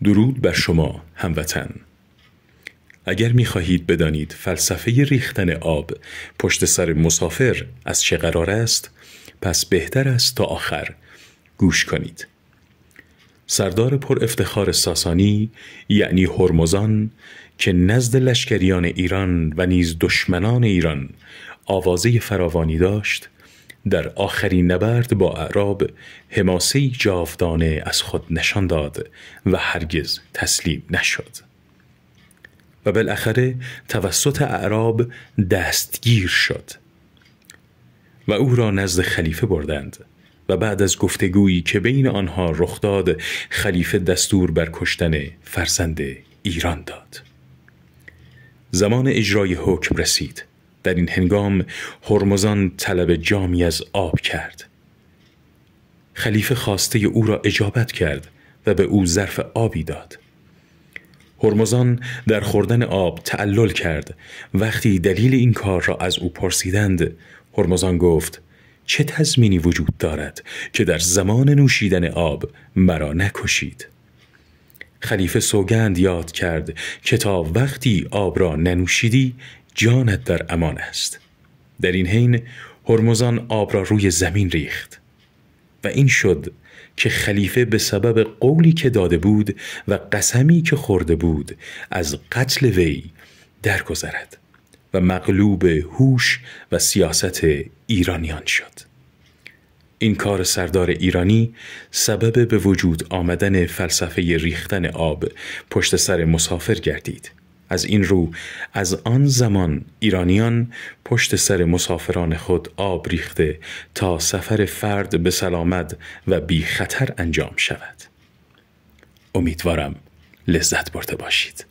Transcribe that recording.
درود بر شما هموطن. اگر می‌خواهید بدانید فلسفه ریختن آب پشت سر مسافر از چه قرار است، پس بهتر است تا آخر گوش کنید. سردار پر افتخار ساسانی یعنی هرمزان که نزد لشکریان ایران و نیز دشمنان ایران آوازه فراوانی داشت، در آخرین نبرد با اعراب حماسه‌ای جاودانه از خود نشان داد و هرگز تسلیم نشد و بالاخره توسط اعراب دستگیر شد و او را نزد خلیفه بردند و بعد از گفتگویی که بین آنها رخ داد، خلیفه دستور بر کشتن فرزند ایران داد. زمان اجرای حکم رسید. در این هنگام هرمزان طلب جامی از آب کرد. خلیفه خواسته او را اجابت کرد و به او ظرف آبی داد. هرمزان در خوردن آب تعلل کرد. وقتی دلیل این کار را از او پرسیدند، هرمزان گفت: چه تضمینی وجود دارد که در زمان نوشیدن آب مرا نکشید؟ خلیفه سوگند یاد کرد که تا وقتی آب را ننوشیدی جانت در امان است. در این حین هرمزان آب را روی زمین ریخت و این شد که خلیفه به سبب قولی که داده بود و قسمی که خورده بود از قتل وی درگذرد و مغلوب هوش و سیاست ایرانیان شد. این کار سردار ایرانی سبب به وجود آمدن فلسفه ریختن آب پشت سر مسافر گردید. از این رو از آن زمان ایرانیان پشت سر مسافران خود آب ریخته تا سفر فرد به سلامت و بی خطر انجام شود. امیدوارم لذت برده باشید.